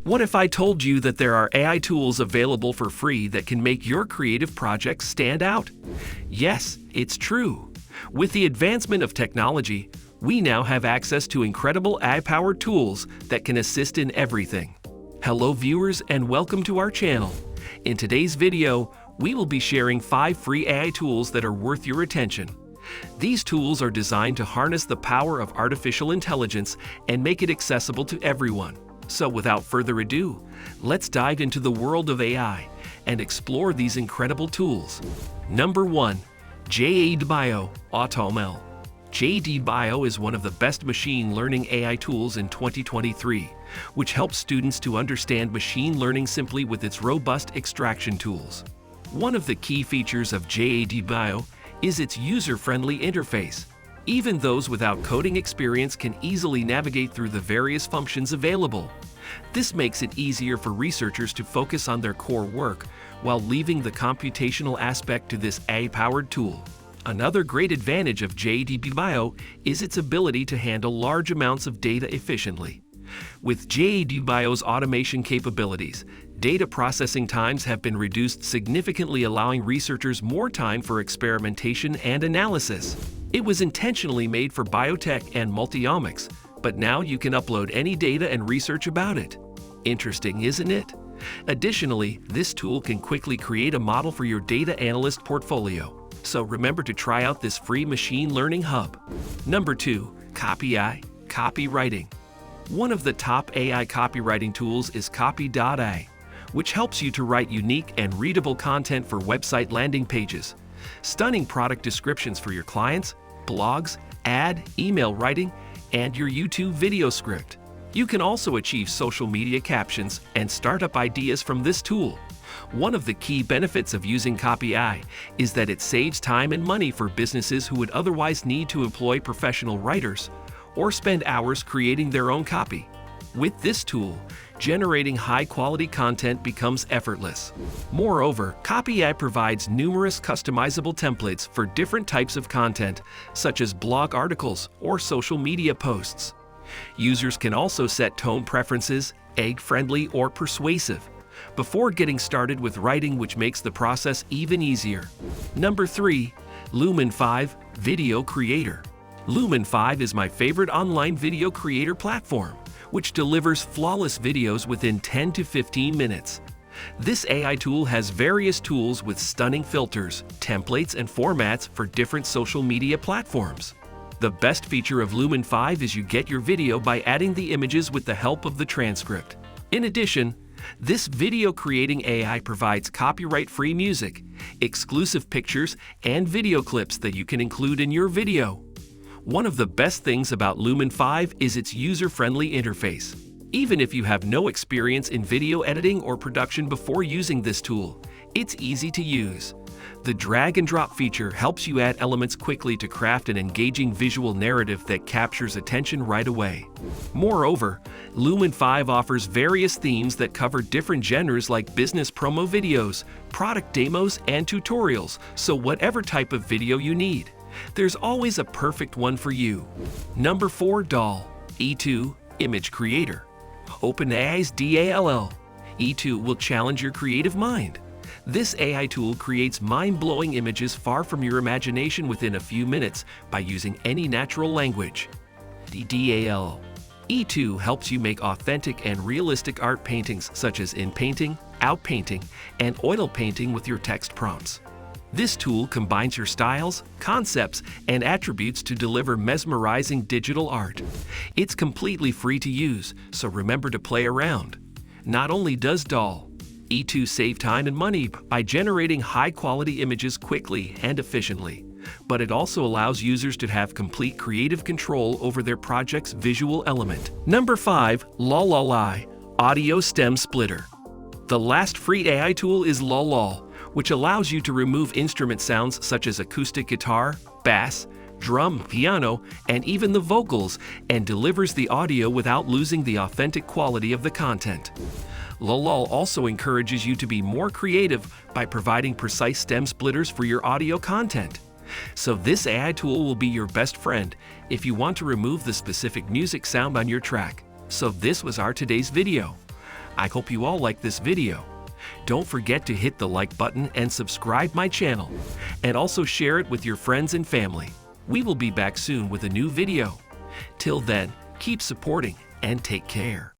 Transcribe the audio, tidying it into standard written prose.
What if I told you that there are AI tools available for free that can make your creative projects stand out? Yes, it's true. With the advancement of technology, we now have access to incredible AI-powered tools that can assist in everything. Hello viewers and welcome to our channel. In today's video, we will be sharing 5 free AI tools that are worth your attention. These tools are designed to harness the power of artificial intelligence and make it accessible to everyone. So without further ado, let's dive into the world of AI and explore these incredible tools. Number 1. JADBio AutoML. JADBio is one of the best machine learning AI tools in 2023, which helps students to understand machine learning simply with its robust extraction tools. One of the key features of JADBio is its user-friendly interface. Even those without coding experience can easily navigate through the various functions available. This makes it easier for researchers to focus on their core work while leaving the computational aspect to this AI-powered tool. Another great advantage of JADBio is its ability to handle large amounts of data efficiently. With JADBio's automation capabilities, data processing times have been reduced significantly, allowing researchers more time for experimentation and analysis. It was intentionally made for biotech and multiomics, but now you can upload any data and research about it. Interesting, isn't it? Additionally, this tool can quickly create a model for your data analyst portfolio. So remember to try out this free machine learning hub. Number 2. Copywriting. One of the top AI copywriting tools is Copy.ai, which helps you to write unique and readable content for website landing pages, stunning product descriptions for your clients, blogs, email writing, and your YouTube video script. You can also achieve social media captions and startup ideas from this tool. One of the key benefits of using Copy.ai is that it saves time and money for businesses who would otherwise need to employ professional writers or spend hours creating their own copy. With this tool, generating high-quality content becomes effortless. Moreover, Copy.ai provides numerous customizable templates for different types of content, such as blog articles or social media posts. Users can also set tone preferences, egg-friendly or persuasive, before getting started with writing, which makes the process even easier. Number 3. Lumen 5 Video Creator. Lumen 5 is my favorite online video creator platform, which delivers flawless videos within 10 to 15 minutes. This AI tool has various tools with stunning filters, templates, and formats for different social media platforms. The best feature of Lumen 5 is you get your video by adding the images with the help of the transcript. In addition, this video creating AI provides copyright-free music, exclusive pictures, and video clips that you can include in your video. One of the best things about Lumen 5 is its user-friendly interface. Even if you have no experience in video editing or production before using this tool, it's easy to use. The drag-and-drop feature helps you add elements quickly to craft an engaging visual narrative that captures attention right away. Moreover, Lumen 5 offers various themes that cover different genres like business promo videos, product demos, and tutorials, so whatever type of video you need, there's always a perfect one for you. Number 4. DALL E2 Image Creator. OpenAI's DALL E2 will challenge your creative mind. This AI tool creates mind-blowing images far from your imagination within a few minutes by using any natural language. DALL E2 helps you make authentic and realistic art paintings such as in-painting, out-painting, and oil painting with your text prompts. This tool combines your styles, concepts, and attributes to deliver mesmerizing digital art. It's completely free to use, so remember to play around. Not only does DALL E2 save time and money by generating high-quality images quickly and efficiently, but it also allows users to have complete creative control over their project's visual element. Number 5. LOLAI Audio Stem Splitter. The last free AI tool is LOLAI, which allows you to remove instrument sounds such as acoustic guitar, bass, drum, piano, and even the vocals, and delivers the audio without losing the authentic quality of the content. LOLAI also encourages you to be more creative by providing precise stem splitters for your audio content. So this AI tool will be your best friend if you want to remove the specific music sound on your track. So this was our today's video. I hope you all like this video. Don't forget to hit the like button and subscribe my channel. And also share it with your friends and family. We will be back soon with a new video. Till then, keep supporting and take care.